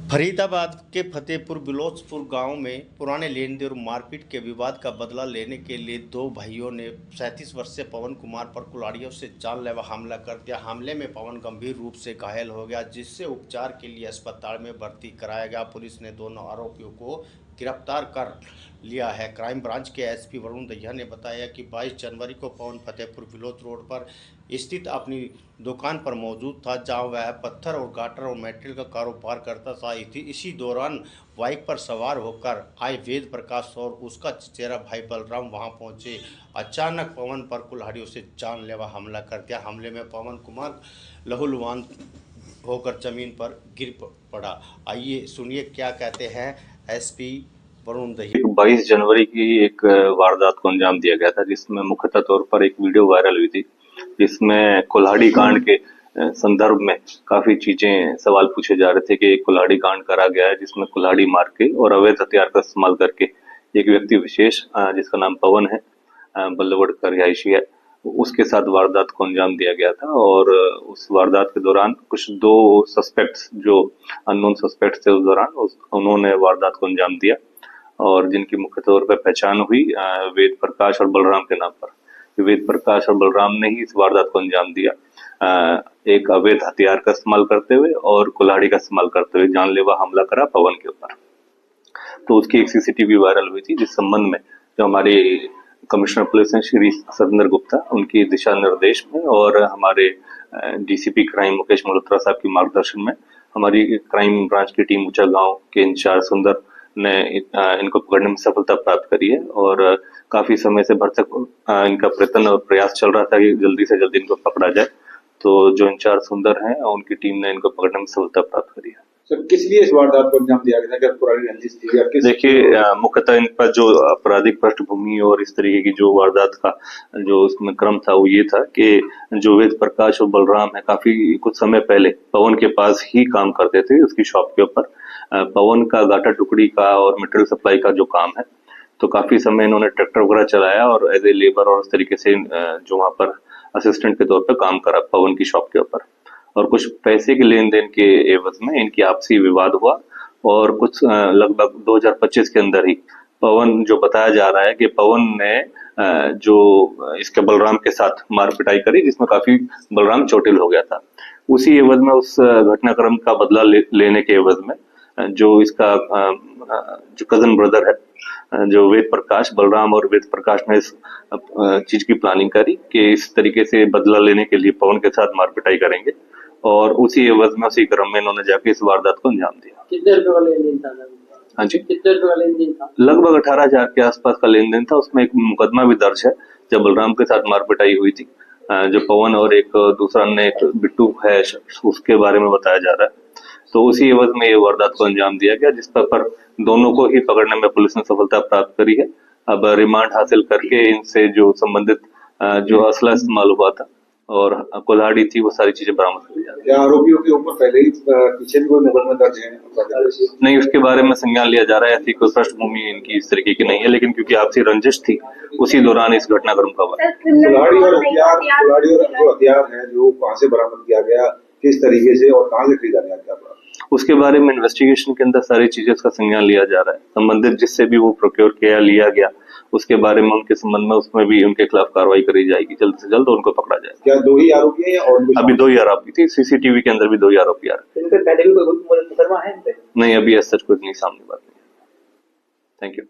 फरीदाबाद के फतेहपुर बिलोचपुर गांव में पुराने लेन देन और मारपीट के विवाद का बदला लेने के लिए दो भाइयों ने 37 वर्षीय पवन कुमार पर कुल्हाड़ियों से जानलेवा हमला कर दिया। हमले में पवन गंभीर रूप से घायल हो गया, जिससे उपचार के लिए अस्पताल में भर्ती कराया गया। पुलिस ने दोनों आरोपियों को गिरफ्तार कर लिया है। क्राइम ब्रांच के एसपी वरुण दहिया ने बताया कि 22 जनवरी को पवन फतेहपुर बिलोच रोड पर स्थित अपनी दुकान पर मौजूद था, जहां वह पत्थर और गाटर और मेटेरियल का कारोबार करता था। इसी दौरान बाइक पर सवार होकर आए वेद प्रकाश और उसका चचेरा भाई बलराम वहां पहुंचे। अचानक पवन पर कुल्हाड़ियों से जानलेवा हमला कर दिया। हमले में पवन कुमार लहूलुहान होकर जमीन पर गिर पड़ा। आइए सुनिए क्या कहते हैं एसपी वरुण दहिया। 22 जनवरी की एक वारदात को अंजाम दिया गया था, जिसमें मुख्यतः तौर पर एक वीडियो वायरल हुई थी, जिसमें कुल्हाड़ी कांड के संदर्भ में काफी चीजें सवाल पूछे जा रहे थे कि कुल्हाड़ी कांड करा गया है, जिसमें कुल्हाड़ी मार के और अवैध हथियार का इस्तेमाल करके एक व्यक्ति विशेष जिसका नाम पवन है, बल्लवगढ़ का रिहायशी है, उसके साथ वारदात को अंजाम दिया गया था। और उस वारदात के दौरान कुछ दो सस्पेक्ट्स जो अननोन सस्पेक्ट्स थे, उस दौरान उन्होंने वारदात को अंजाम दिया और जिनकी मुख्य तौर पर पहचान हुई वेद प्रकाश और बलराम के नाम पर। वेद प्रकाश और बलराम ने ही इस वारदात को अंजाम दिया, एक अवैध हथियार का इस्तेमाल करते हुए और कुल्हाड़ी का इस्तेमाल करते हुए जानलेवा हमला करा पवन के ऊपर। तो उसकी एक सीसीटीवी वायरल हुई थी, जिस संबंध में जो हमारे कमिश्नर पुलिस हैं श्री सतेंद्र गुप्ता, उनकी दिशा निर्देश में और हमारे डीसीपी क्राइम मुकेश मल्होत्रा साहब की मार्गदर्शन में हमारी क्राइम ब्रांच की टीम ऊंचा गांव के इंचार्ज सुंदर ने इनको पकड़ने में सफलता प्राप्त करी है। और काफी समय से भरसक इनका प्रयत्न और प्रयास चल रहा था कि जल्दी से जल्दी इनको पकड़ा जाए। तो जो इंचार्ज सुंदर हैं, उनकी टीम ने इनको पकड़ने में सफलता प्राप्त करी है। सर, किस लिए इस वारदात को अंजाम दिया गया था? क्या पुरानी रंजिश थी या किस? देखिए, मुख्यतः इन पर जो आपराधिक पृष्ठभूमि और इस तरीके की जो वारदात का जो उसमें क्रम था, वो ये था कि जो वेद प्रकाश और बलराम है, काफी कुछ समय पहले पवन के पास ही काम करते थे उसकी शॉप के ऊपर। पवन का गाटा टुकड़ी का और मटेरियल सप्लाई का जो काम है, तो काफी समय इन्होंने ट्रैक्टर वगैरह चलाया और एज ए लेबर और इस तरीके से जो वहां पर असिस्टेंट के तौर पर काम करा पवन की शॉप के ऊपर। और कुछ पैसे के लेन देन के एवज में इनकी आपसी विवाद हुआ और कुछ लगभग 2025 के अंदर ही पवन, जो बताया जा रहा है कि पवन ने जो इसके बलराम के साथ मार पिटाई करी, जिसमें काफी बलराम चोटिल हो गया था। उसी एवज में, उस घटनाक्रम का बदला लेने के एवज में जो इसका जो कजन ब्रदर है, जो वेद प्रकाश, बलराम और वेद प्रकाश ने इस चीज की प्लानिंग करी कि इस तरीके से बदला लेने के लिए पवन के साथ मार पिटाई करेंगे और उसी एवज में, उसी क्रम में इन्होंने जाके इस वारदात को अंजाम दिया। कितने रुपए का लेन देन था? हाँ जी, कितने रुपए का लेन देन था? लगभग 18,000 के आसपास का लेन देन था। उसमें एक मुकदमा भी दर्ज है, जब बलराम के साथ मार पिटाई हुई थी। जो पवन और एक दूसरा ने एक बिट्टू है, उसके बारे में बताया जा रहा है। तो उसी एवज में ये वारदात को अंजाम दिया गया, जिस पर दोनों को ही पकड़ने में पुलिस ने सफलता प्राप्त करी है। अब रिमांड हासिल करके इनसे जो संबंधित जो असला इस्तेमाल हुआ था और कुल्हाड़ी थी, वो सारी चीजें बरामद करी जा रही है। क्या आरोपियों के ऊपर पहले ही पीछे भी कोई मुकदमा दर्ज है? नहीं, उसके बारे में संज्ञान लिया जा रहा है। ऐसी कोई पृष्ठभूमि इनकी इस तरीके की नहीं है, लेकिन क्योंकि आपसी रंजिश थी, उसी दौरान इस घटनाक्रम का हुआ। कुल्हाड़ी और जो हथियार है, जो कहाँ से बरामद किया गया, किस तरीके से और कहाँ से खरीदा गया, क्या उसके बारे में इन्वेस्टिगेशन के अंदर सारी चीजें का संज्ञान लिया जा रहा है। संबंधित जिससे भी वो प्रोक्योर किया लिया गया, उसके बारे में, उनके संबंध में, उसमें भी उनके खिलाफ कार्रवाई करी जाएगी। जल्द से जल्द उनको पकड़ा जाएगा। क्या दो ही आरोपी हैं या और? अभी 2 ही आरोपी थे, सीसीटीवी के अंदर भी 2 ही आरोपी आ रहे हैं। पहले भी कोई मुकदमा है? नहीं, अभी ऐसा कुछ नहीं सामने बात नहीं। Thank you.